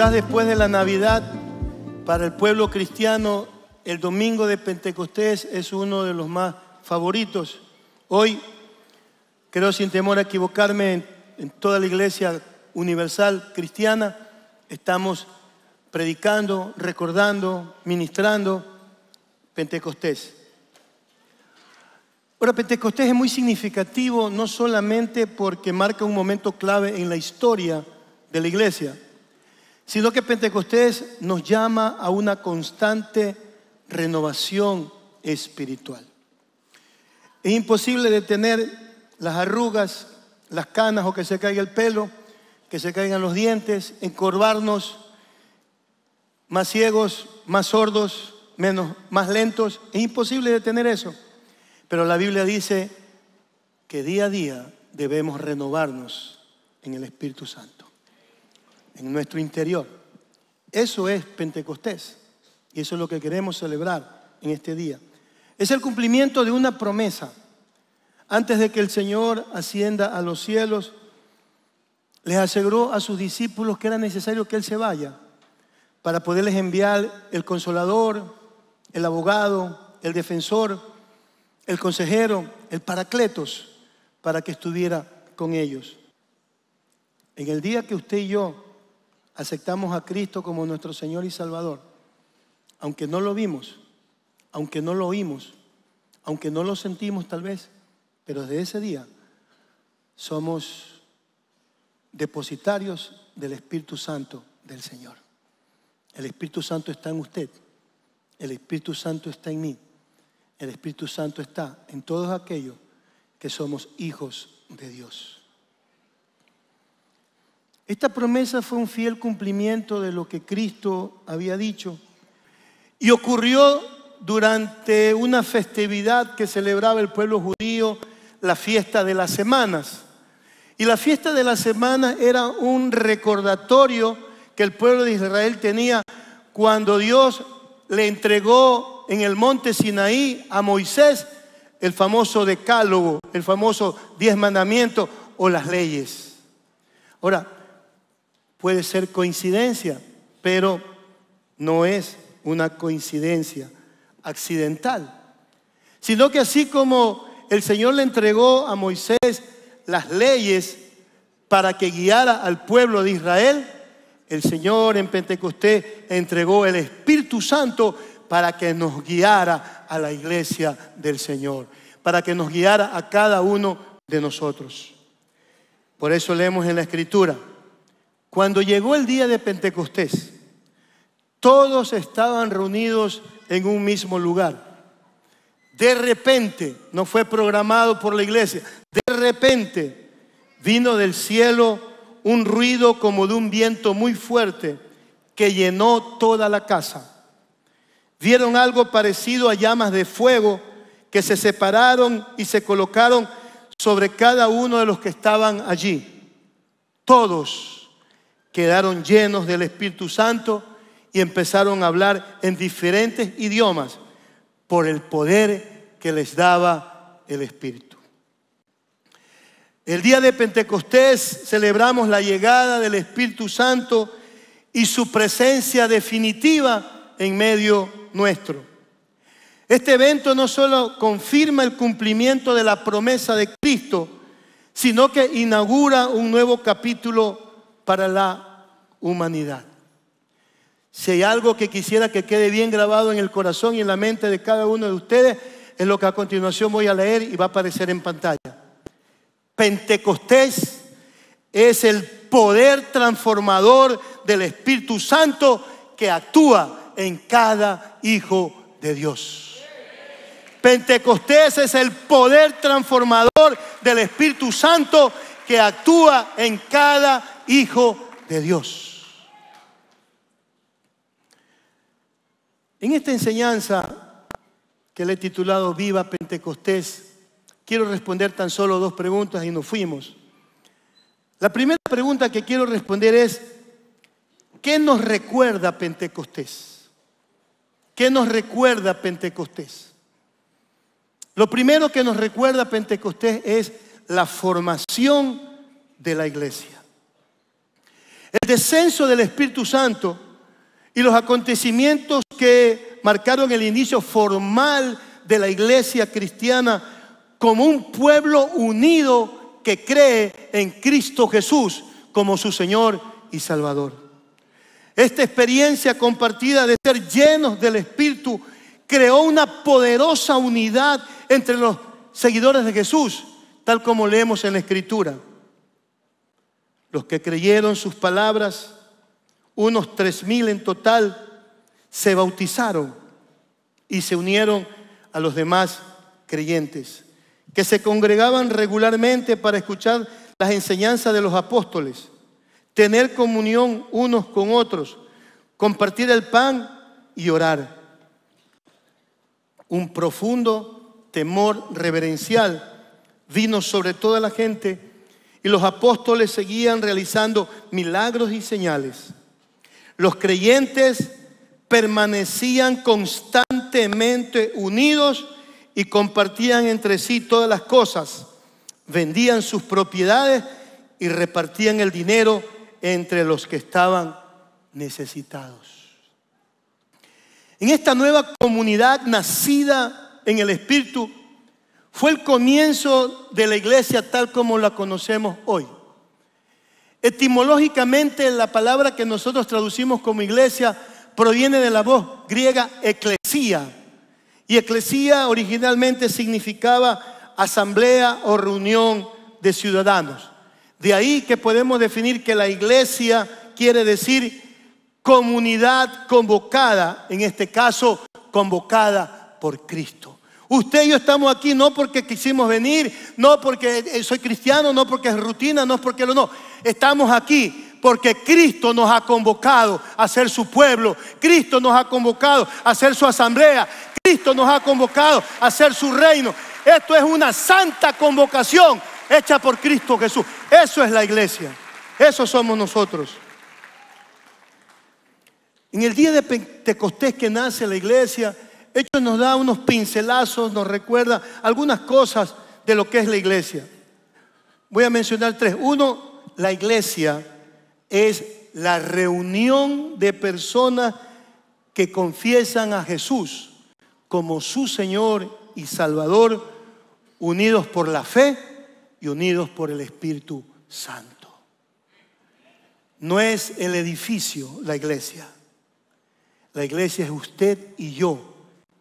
Quizás después de la Navidad, para el pueblo cristiano, el domingo de Pentecostés es uno de los más favoritos. Hoy, creo sin temor a equivocarme, en toda la iglesia universal cristiana, estamos predicando, recordando, ministrando Pentecostés. Ahora, Pentecostés es muy significativo no solamente porque marca un momento clave en la historia de la iglesia, sino que Pentecostés nos llama a una constante renovación espiritual. Es imposible detener las arrugas, las canas o que se caiga el pelo, que se caigan los dientes, encorvarnos, más ciegos, más sordos, más lentos. Es imposible detener eso. Pero la Biblia dice que día a día debemos renovarnos en el Espíritu Santo, en nuestro interior. Eso es Pentecostés y eso es lo que queremos celebrar en este día. Es el cumplimiento de una promesa. Antes de que el Señor ascienda a los cielos, les aseguró a sus discípulos que era necesario que Él se vaya para poderles enviar el Consolador, el Abogado, el Defensor, el Consejero, el Paracletos, para que estuviera con ellos. En el día que usted y yo aceptamos a Cristo como nuestro Señor y Salvador, aunque no lo vimos, aunque no lo oímos, aunque no lo sentimos tal vez, pero desde ese día somos depositarios del Espíritu Santo del Señor. El Espíritu Santo está en usted, el Espíritu Santo está en mí, el Espíritu Santo está en todos aquellos que somos hijos de Dios. Esta promesa fue un fiel cumplimiento de lo que Cristo había dicho y ocurrió durante una festividad que celebraba el pueblo judío, la fiesta de las semanas. Y la fiesta de las semanas era un recordatorio que el pueblo de Israel tenía cuando Dios le entregó en el monte Sinaí a Moisés el famoso decálogo, el famoso 10 mandamientos o las leyes. Ahora, puede ser coincidencia, pero no es una coincidencia accidental, sino que así como el Señor le entregó a Moisés las leyes para que guiara al pueblo de Israel, el Señor en Pentecostés entregó el Espíritu Santo para que nos guiara a la iglesia del Señor, para que nos guiara a cada uno de nosotros. Por eso leemos en la Escritura, cuando llegó el día de Pentecostés, todos estaban reunidos en un mismo lugar. De repente, no fue programado por la iglesia, de repente vino del cielo un ruido como de un viento muy fuerte que llenó toda la casa. Vieron algo parecido a llamas de fuego que se separaron y se colocaron sobre cada uno de los que estaban allí. Todos quedaron llenos del Espíritu Santo y empezaron a hablar en diferentes idiomas por el poder que les daba el Espíritu. El día de Pentecostés celebramos la llegada del Espíritu Santo y su presencia definitiva en medio nuestro. Este evento no solo confirma el cumplimiento de la promesa de Cristo, sino que inaugura un nuevo capítulo para la humanidad. Si hay algo que quisiera que quede bien grabado en el corazón y en la mente de cada uno de ustedes, es lo que a continuación voy a leer y va a aparecer en pantalla. Pentecostés es el poder transformador del Espíritu Santo que actúa en cada hijo de Dios. Pentecostés es el poder transformador del Espíritu Santo que actúa en cada hijo de Dios. En esta enseñanza que le he titulado Viva Pentecostés, quiero responder tan solo 2 preguntas y nos fuimos. La primera pregunta que quiero responder es, ¿qué nos recuerda Pentecostés? ¿Qué nos recuerda Pentecostés? Lo primero que nos recuerda Pentecostés es la formación de la iglesia. El descenso del Espíritu Santo y los acontecimientos que marcaron el inicio formal de la iglesia cristiana como un pueblo unido que cree en Cristo Jesús como su Señor y Salvador. Esta experiencia compartida de ser llenos del Espíritu creó una poderosa unidad entre los seguidores de Jesús, tal como leemos en la Escritura. Los que creyeron sus palabras, unos 3,000 en total, se bautizaron y se unieron a los demás creyentes, que se congregaban regularmente para escuchar las enseñanzas de los apóstoles, tener comunión unos con otros, compartir el pan y orar. Un profundo temor reverencial vino sobre toda la gente y los apóstoles seguían realizando milagros y señales. Los creyentes permanecían constantemente unidos y compartían entre sí todas las cosas, vendían sus propiedades y repartían el dinero entre los que estaban necesitados. En esta nueva comunidad nacida en el Espíritu fue el comienzo de la iglesia tal como la conocemos hoy. Etimológicamente, la palabra que nosotros traducimos como iglesia proviene de la voz griega eclesía. Y eclesía originalmente significaba asamblea o reunión de ciudadanos. De ahí que podemos definir que la iglesia quiere decir comunidad convocada, en este caso convocada por Cristo. Usted y yo estamos aquí no porque quisimos venir, no porque soy cristiano, no porque es rutina, no es porque no. Estamos aquí porque Cristo nos ha convocado a ser su pueblo. Cristo nos ha convocado a ser su asamblea. Cristo nos ha convocado a ser su reino. Esto es una santa convocación hecha por Cristo Jesús. Eso es la iglesia. Eso somos nosotros. En el día de Pentecostés que nace la iglesia, Hechos nos da unos pincelazos, nos recuerda algunas cosas de lo que es la iglesia. Voy a mencionar 3. 1, la iglesia es la reunión de personas que confiesan a Jesús como su Señor y Salvador, unidos por la fe y unidos por el Espíritu Santo. No es el edificio la iglesia. La iglesia es usted y yo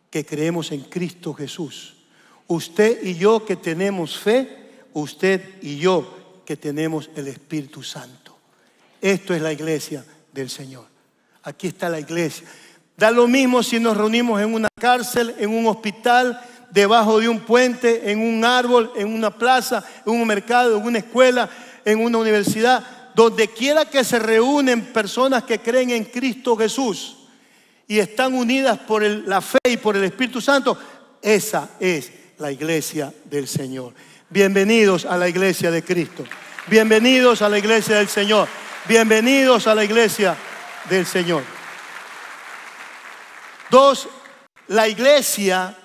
que creemos en Cristo Jesús. Usted y yo que tenemos fe, usted y yo que tenemos el Espíritu Santo. Esto es la iglesia del Señor. Aquí está la iglesia. Da lo mismo si nos reunimos en una cárcel, en un hospital, debajo de un puente, en un árbol, en una plaza, en un mercado, en una escuela, en una universidad. Donde quiera que se reúnen personas que creen en Cristo Jesús y están unidas por la fe y por el Espíritu Santo, esa es la iglesia del Señor. Bienvenidos a la iglesia de Cristo. Bienvenidos a la iglesia del Señor. Bienvenidos a la iglesia del Señor. 2, la iglesia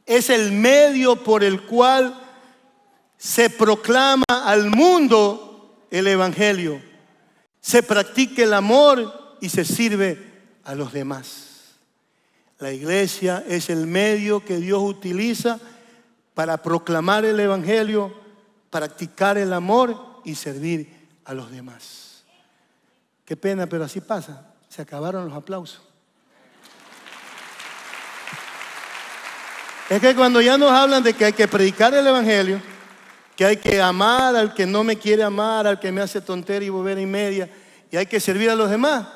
es el medio por el cual se proclama al mundo el evangelio, se practica el amor y se sirve a los demás. La iglesia es el medio que Dios utiliza para proclamar el evangelio, practicar el amor y servir a los demás. Qué pena, pero así pasa. Se acabaron los aplausos. Es que cuando ya nos hablan de que hay que predicar el evangelio, que hay que amar al que no me quiere amar, al que me hace tontería y bobera y media, y hay que servir a los demás,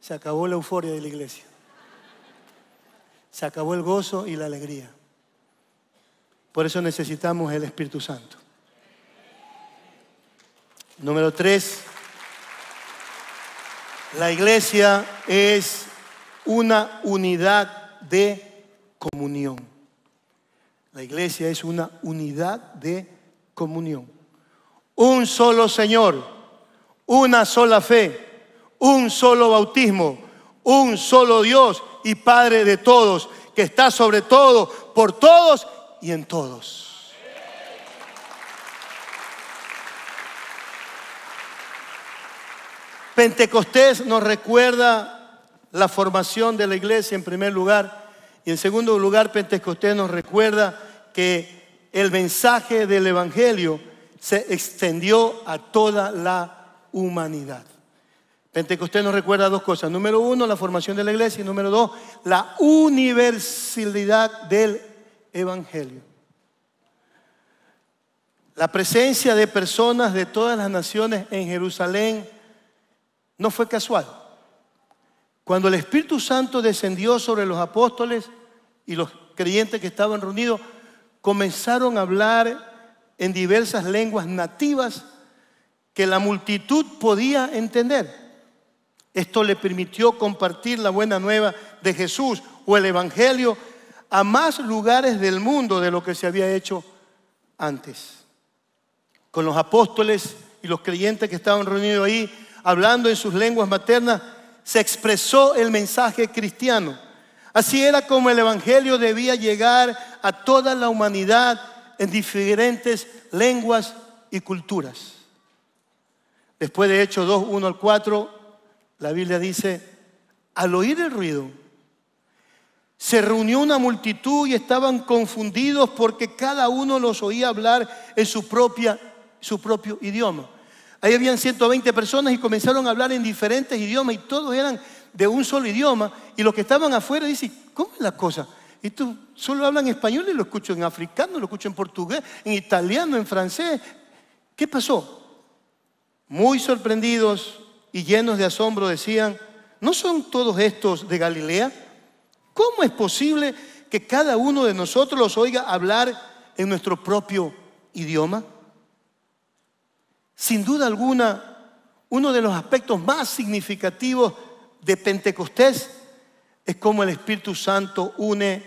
se acabó la euforia de la iglesia. Se acabó el gozo y la alegría. Por eso necesitamos el Espíritu Santo. Número 3, la iglesia es una unidad de comunión. La iglesia es una unidad de comunión. Un solo Señor, una sola fe, un solo bautismo, un solo Dios y Padre de todos, que está sobre todo, por todos y en todos. Pentecostés nos recuerda la formación de la iglesia en primer lugar, y en segundo lugar Pentecostés nos recuerda que el mensaje del evangelio se extendió a toda la humanidad. Pentecostés nos recuerda dos cosas: número uno, la formación de la iglesia, y número dos, la universalidad del evangelio. La presencia de personas de todas las naciones en Jerusalén no fue casual. Cuando el Espíritu Santo descendió sobre los apóstoles y los creyentes que estaban reunidos, comenzaron a hablar en diversas lenguas nativas que la multitud podía entender. Esto le permitió compartir la buena nueva de Jesús o el evangelio a más lugares del mundo de lo que se había hecho antes. Con los apóstoles y los creyentes que estaban reunidos ahí, hablando en sus lenguas maternas, se expresó el mensaje cristiano. Así era como el evangelio debía llegar a toda la humanidad en diferentes lenguas y culturas. Después de Hechos 2, 1 al 4, la Biblia dice: al oír el ruido, se reunió una multitud y estaban confundidos porque cada uno los oía hablar en su propio idioma. Ahí habían 120 personas y comenzaron a hablar en diferentes idiomas y todos eran de un solo idioma. Y los que estaban afuera dicen: ¿cómo es la cosa? Y tú solo hablan español y lo escucho en africano, lo escucho en portugués, en italiano, en francés. ¿Qué pasó? Muy sorprendidos y llenos de asombro decían: ¿no son todos estos de Galilea? ¿Cómo es posible que cada uno de nosotros los oiga hablar en nuestro propio idioma? Sin duda alguna, uno de los aspectos más significativos de Pentecostés es cómo el Espíritu Santo une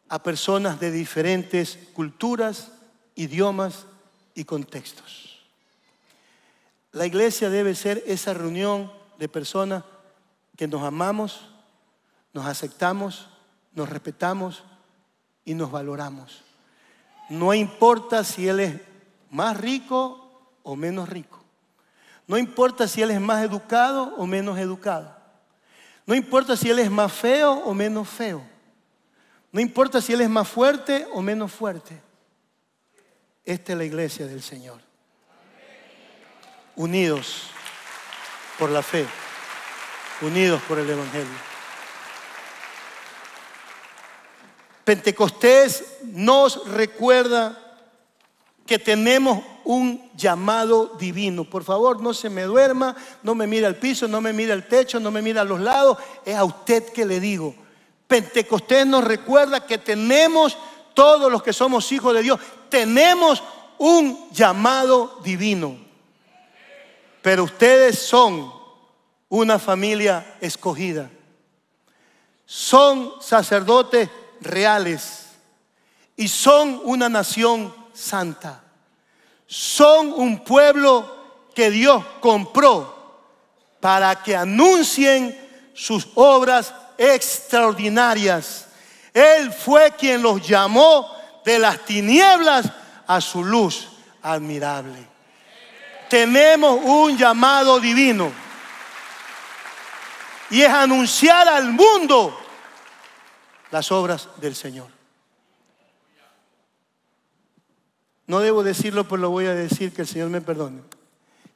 a personas de diferentes culturas, idiomas y contextos. La iglesia debe ser esa reunión de personas que nos amamos, nos aceptamos, nos respetamos y nos valoramos. No importa si él es más rico o menos rico. No importa si él es más educado o menos educado. No importa si él es más feo o menos feo. No importa si él es más fuerte o menos fuerte. Esta es la iglesia del Señor. Unidos por la fe, unidos por el evangelio. Pentecostés nos recuerda que tenemos un llamado divino. Por favor, no se me duerma, no me mire al piso, no me mire al techo, no me mire a los lados. Es a usted que le digo. Pentecostés nos recuerda que tenemos, todos los que somos hijos de Dios, tenemos un llamado divino. Pero ustedes son una familia escogida. Son sacerdotes reales y son una nación santa. Son un pueblo que Dios compró para que anuncien sus obras extraordinarias. Él fue quien los llamó de las tinieblas a su luz admirable. Tenemos un llamado divino y es anunciar al mundo las obras del Señor. No debo decirlo, pero lo voy a decir, que el Señor me perdone.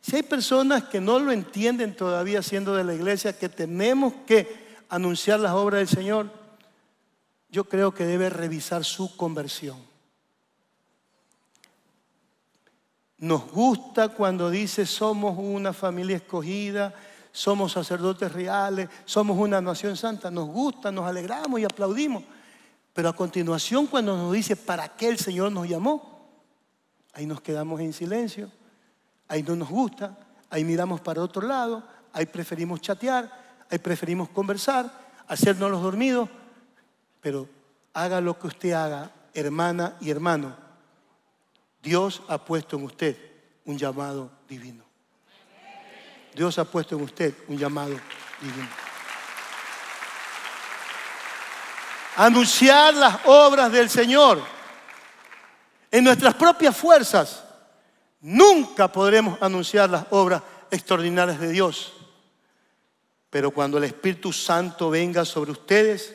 Si hay personas que no lo entienden todavía siendo de la iglesia, que tenemos que anunciar las obras del Señor, yo creo que debe revisar su conversión. Nos gusta cuando dice somos una familia escogida, somos sacerdotes reales, somos una nación santa. Nos gusta, nos alegramos y aplaudimos. Pero a continuación, cuando nos dice para qué el Señor nos llamó, ahí nos quedamos en silencio, ahí no nos gusta, ahí miramos para otro lado, ahí preferimos chatear, ahí preferimos conversar, hacernos los dormidos. Pero haga lo que usted haga, hermana y hermano, Dios ha puesto en usted un llamado divino. Dios ha puesto en usted un llamado divino. Anunciar las obras del Señor. En nuestras propias fuerzas nunca podremos anunciar las obras extraordinarias de Dios. Pero cuando el Espíritu Santo venga sobre ustedes,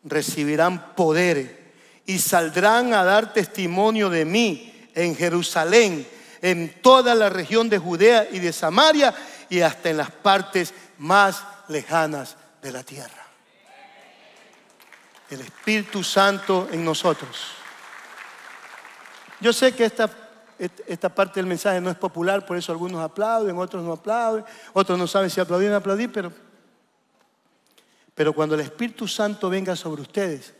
recibirán poder y saldrán a dar testimonio de mí en Jerusalén, en toda la región de Judea y de Samaria y hasta en las partes más lejanas de la tierra. El Espíritu Santo en nosotros. Yo sé que esta parte del mensaje no es popular, por eso algunos aplauden, otros no aplauden, otros no saben si aplaudir o no aplaudir, pero cuando el Espíritu Santo venga sobre ustedes,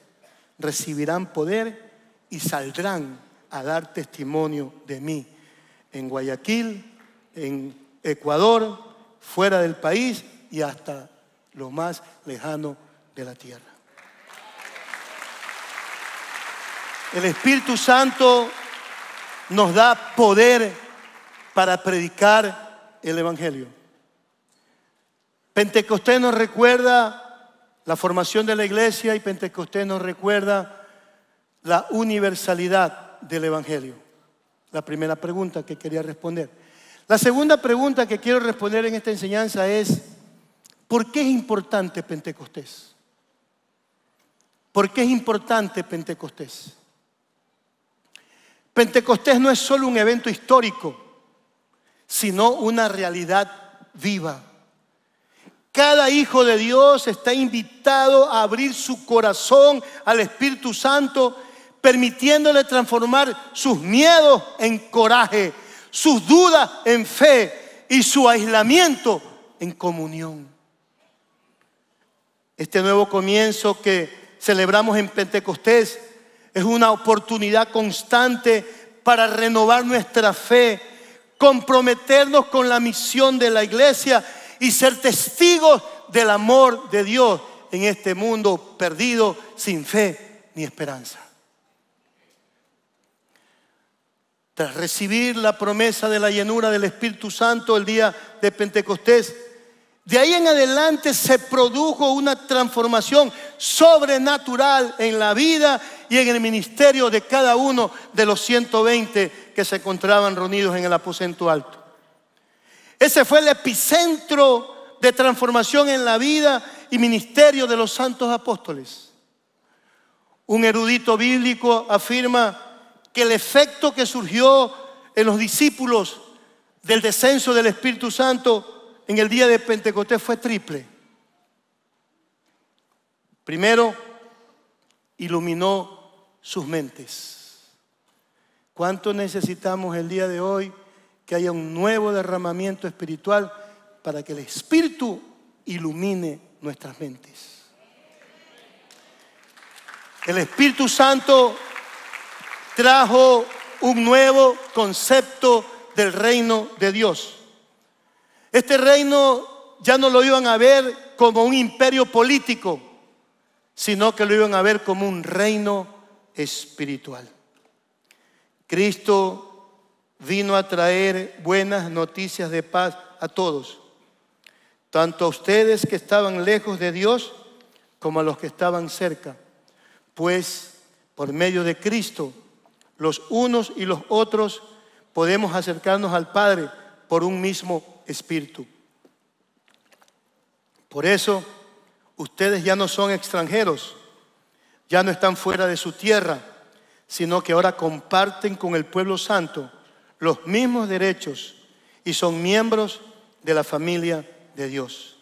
recibirán poder y saldrán a dar testimonio de mí en Guayaquil, en Ecuador, fuera del país y hasta lo más lejano de la tierra. El Espíritu Santo nos da poder para predicar el Evangelio. Pentecostés nos recuerda la formación de la iglesia y Pentecostés nos recuerda la universalidad del Evangelio. La primera pregunta que quería responder. La segunda pregunta que quiero responder en esta enseñanza es: ¿por qué es importante Pentecostés? ¿Por qué es importante Pentecostés? Pentecostés no es solo un evento histórico, sino una realidad viva. Cada hijo de Dios está invitado a abrir su corazón al Espíritu Santo, permitiéndole transformar sus miedos en coraje, sus dudas en fe y su aislamiento en comunión. Este nuevo comienzo que celebramos en Pentecostés es una oportunidad constante para renovar nuestra fe, comprometernos con la misión de la iglesia y ser testigos del amor de Dios en este mundo perdido, sin fe ni esperanza. Tras recibir la promesa de la llenura del Espíritu Santo el día de Pentecostés, de ahí en adelante se produjo una transformación sobrenatural en la vida y en el ministerio de cada uno de los 120 que se encontraban reunidos en el aposento alto. Ese fue el epicentro de transformación en la vida y ministerio de los santos apóstoles. Un erudito bíblico afirma que el efecto que surgió en los discípulos del descenso del Espíritu Santo en el día de Pentecostés fue triple. Primero, iluminó sus mentes. ¿Cuánto necesitamos el día de hoy que haya un nuevo derramamiento espiritual para que el Espíritu ilumine nuestras mentes? El Espíritu Santo trajo un nuevo concepto del reino de Dios. Este reino ya no lo iban a ver como un imperio político, sino que lo iban a ver como un reino espiritual. Cristo vino a traer buenas noticias de paz a todos, tanto a ustedes que estaban lejos de Dios como a los que estaban cerca, pues por medio de Cristo los unos y los otros podemos acercarnos al Padre por un mismo Espíritu. Por eso ustedes ya no son extranjeros, ya no están fuera de su tierra, sino que ahora comparten con el pueblo santo los mismos derechos y son miembros de la familia de Dios.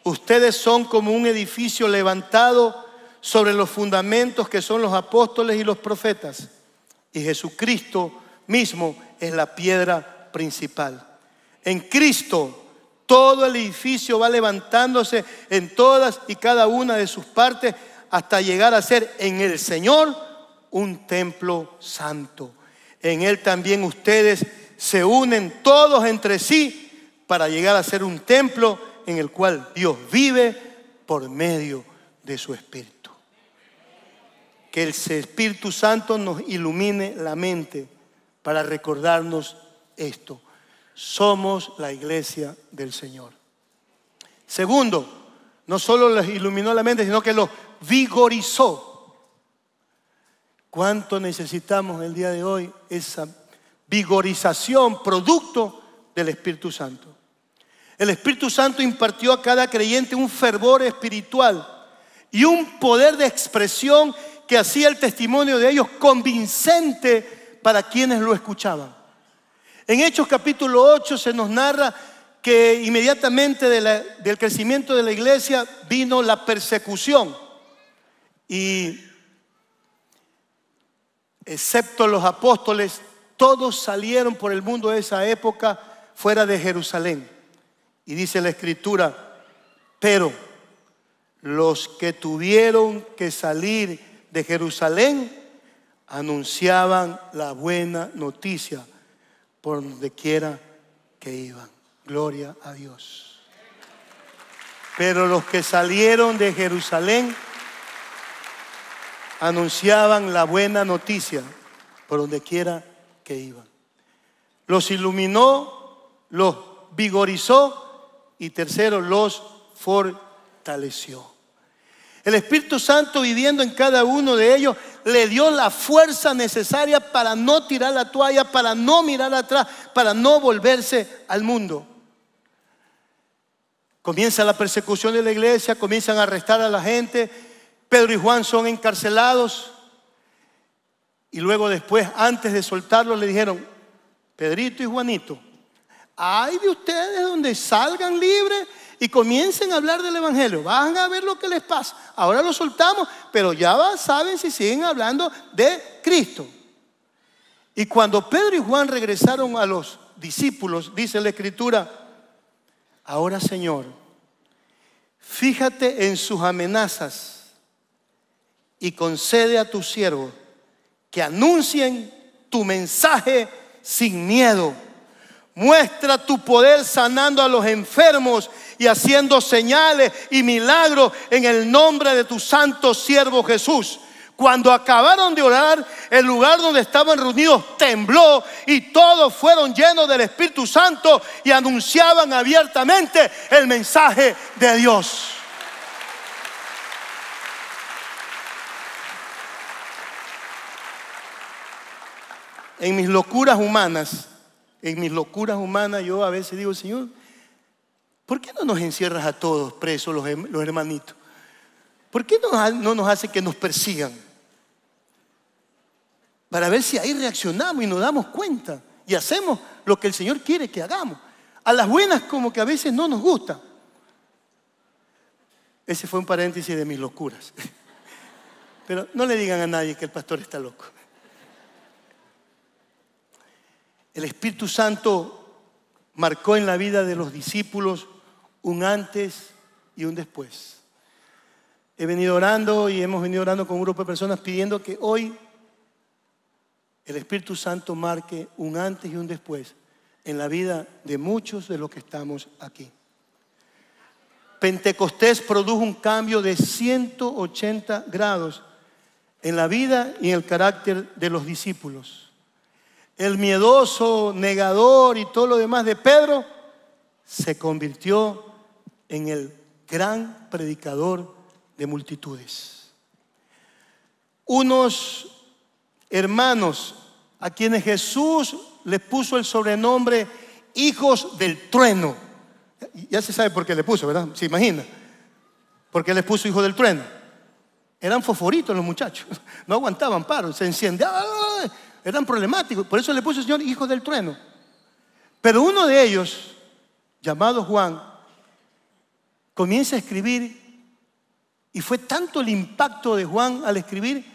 Ustedes son como un edificio levantado sobre los fundamentos que son los apóstoles y los profetas, y Jesucristo mismo es la piedra principal. En Cristo todo el edificio va levantándose en todas y cada una de sus partes hasta llegar a ser en el Señor un templo santo. En Él también ustedes se unen todos entre sí para llegar a ser un templo en el cual Dios vive por medio de su Espíritu. Que el Espíritu Santo nos ilumine la mente para recordarnos esto. Somos la iglesia del Señor. Segundo, no solo les iluminó la mente, sino que los vigorizó. ¿Cuánto necesitamos el día de hoy esa vigorización producto del Espíritu Santo? El Espíritu Santo impartió a cada creyente un fervor espiritual y un poder de expresión que hacía el testimonio de ellos convincente para quienes lo escuchaban. En Hechos capítulo 8 se nos narra que inmediatamente del crecimiento de la iglesia vino la persecución. Y excepto los apóstoles, todos salieron por el mundo de esa época fuera de Jerusalén. Y dice la Escritura, pero los que tuvieron que salir de Jerusalén anunciaban la buena noticia por donde quiera que iban. Gloria a Dios. Pero los que salieron de Jerusalén anunciaban la buena noticia por donde quiera que iban. Los iluminó, los vigorizó y tercero, los fortaleció. El Espíritu Santo, viviendo en cada uno de ellos, le dio la fuerza necesaria para no tirar la toalla, para no mirar atrás, para no volverse al mundo. Comienza la persecución de la iglesia, comienzan a arrestar a la gente. Pedro y Juan son encarcelados. Y luego después, antes de soltarlos, le dijeron, Pedrito y Juanito, ay de ustedes donde salgan libres y comiencen a hablar del evangelio. Van a ver lo que les pasa. Ahora los soltamos, pero ya saben si siguen hablando de Cristo. Y cuando Pedro y Juan regresaron a los discípulos, dice la Escritura, ahora Señor, fíjate en sus amenazas y concede a tus siervos que anuncien tu mensaje sin miedo. Muestra tu poder sanando a los enfermos y haciendo señales y milagros en el nombre de tu santo siervo Jesús. Cuando acabaron de orar, el lugar donde estaban reunidos tembló y todos fueron llenos del Espíritu Santo y anunciaban abiertamente el mensaje de Dios. En mis locuras humanas, yo a veces digo, Señor, ¿por qué no nos encierras a todos presos los hermanitos? ¿Por qué no nos hace que nos persigan? Para ver si ahí reaccionamos y nos damos cuenta y hacemos lo que el Señor quiere que hagamos. A las buenas como que a veces no nos gusta. Ese fue un paréntesis de mis locuras. Pero no le digan a nadie que el pastor está loco. El Espíritu Santo marcó en la vida de los discípulos un antes y un después. He venido orando y hemos venido orando con un grupo de personas pidiendo que hoy el Espíritu Santo marque un antes y un después en la vida de muchos de los que estamos aquí. Pentecostés produjo un cambio de 180 grados en la vida y en el carácter de los discípulos. El miedoso, negador y todo lo demás de Pedro se convirtió en el gran predicador de multitudes. Unos hermanos a quienes Jesús les puso el sobrenombre hijos del trueno. Ya se sabe por qué le puso, ¿verdad? Se imagina. ¿Por qué les puso hijos del trueno? Eran fosforitos los muchachos. No aguantaban paro, se encendían. Eran problemáticos, por eso le puso el Señor hijos del trueno. Pero uno de ellos, llamado Juan, comienza a escribir y fue tanto el impacto de Juan al escribir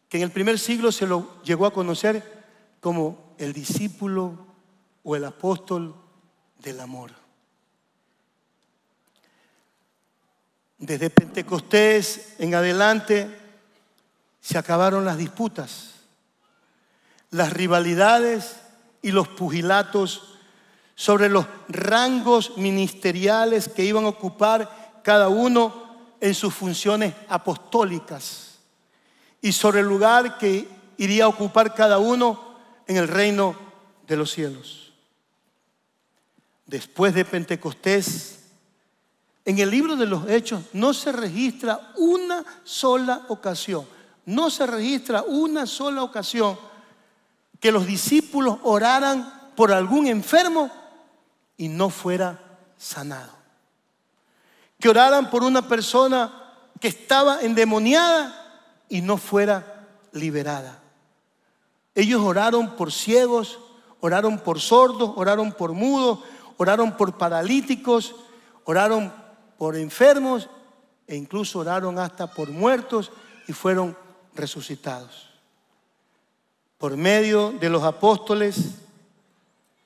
que en el primer siglo se lo llegó a conocer como el discípulo o el apóstol del amor. Desde Pentecostés en adelante se acabaron las disputas, las rivalidades y los pugilatos sobre los rangos ministeriales que iban a ocupar cada uno en sus funciones apostólicas y sobre el lugar que iría a ocupar cada uno en el reino de los cielos. Después de Pentecostés, en el libro de los Hechos no se registra una sola ocasión, que los discípulos oraran por algún enfermo y no fuera sanado. Que oraran por una persona que estaba endemoniada y no fuera liberada. Ellos oraron por ciegos, oraron por sordos, oraron por mudos, oraron por paralíticos, oraron por enfermos e incluso oraron hasta por muertos y fueron resucitados. Por medio de los apóstoles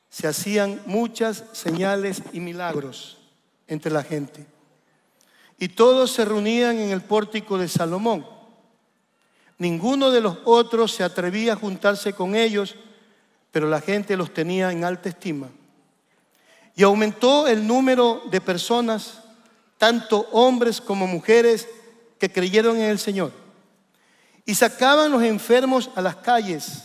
se hacían muchas señales y milagros entre la gente. Y todos se reunían en el pórtico de Salomón. Ninguno de los otros se atrevía a juntarse con ellos, pero la gente los tenía en alta estima. Y aumentó el número de personas, tanto hombres como mujeres, que creyeron en el Señor. Y sacaban los enfermos a las calles,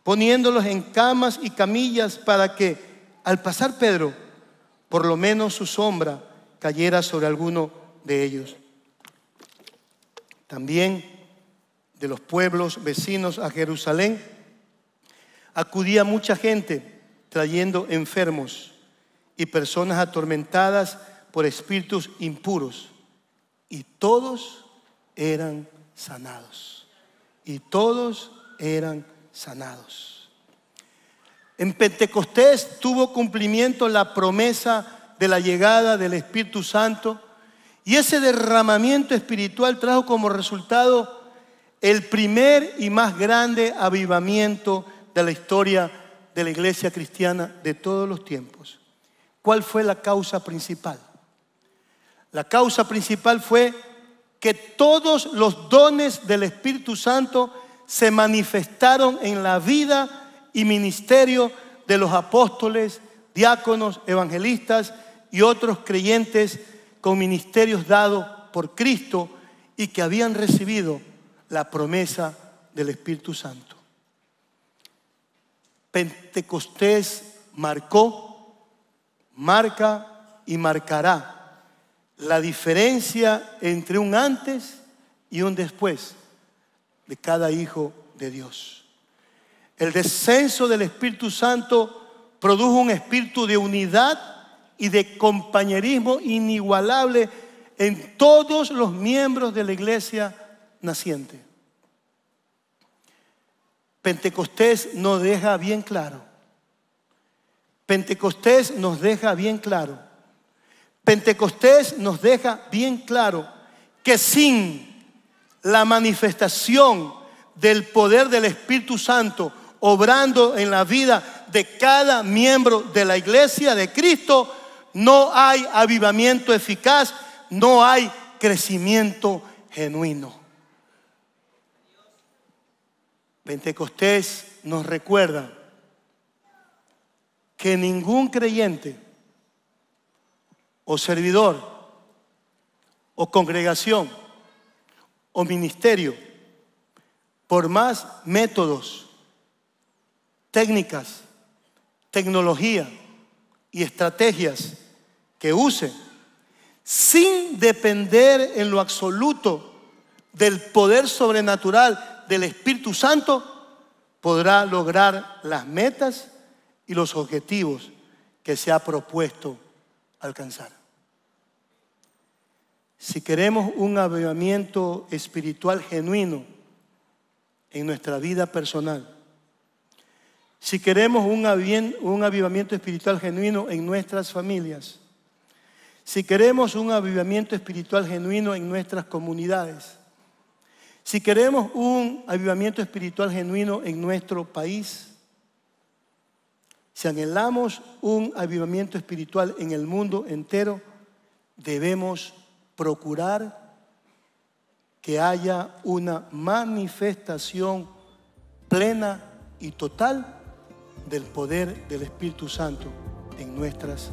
poniéndolos en camas y camillas para que, al pasar Pedro, por lo menos su sombra cayera sobre alguno de ellos. También de los pueblos vecinos a Jerusalén acudía mucha gente trayendo enfermos y personas atormentadas por espíritus impuros, y todos eran sanados. Y todos eran sanados. En Pentecostés tuvo cumplimiento la promesa de la llegada del Espíritu Santo, y ese derramamiento espiritual trajo como resultado el primer y más grande avivamiento de la historia de la iglesia cristiana de todos los tiempos. ¿Cuál fue la causa principal? La causa principal fue que todos los dones del Espíritu Santo se manifestaron en la vida y ministerio de los apóstoles, diáconos, evangelistas y otros creyentes con ministerios dados por Cristo y que habían recibido la promesa del Espíritu Santo. Pentecostés marcó, marca y marcará la diferencia entre un antes y un después de cada hijo de Dios. El descenso del Espíritu Santo produjo un espíritu de unidad y de compañerismo inigualable en todos los miembros de la iglesia naciente. Pentecostés nos deja bien claro. Pentecostés nos deja bien claro. Pentecostés nos deja bien claro que sin la manifestación del poder del Espíritu Santo obrando en la vida de cada miembro de la iglesia de Cristo, no hay avivamiento eficaz, no hay crecimiento genuino. Pentecostés nos recuerda que ningún creyente o servidor o congregación o ministerio, por más métodos, técnicas, tecnología y estrategias que use, sin depender en lo absoluto del poder sobrenatural del Espíritu Santo, podrá lograr las metas y los objetivos que se ha propuesto alcanzar. Si queremos un avivamiento espiritual genuino en nuestra vida personal, si queremos un avivamiento espiritual genuino en nuestras familias, si queremos un avivamiento espiritual genuino en nuestras comunidades, si queremos un avivamiento espiritual genuino en nuestro país, si anhelamos un avivamiento espiritual en el mundo entero, debemos procurar que haya una manifestación plena y total del poder del Espíritu Santo en nuestras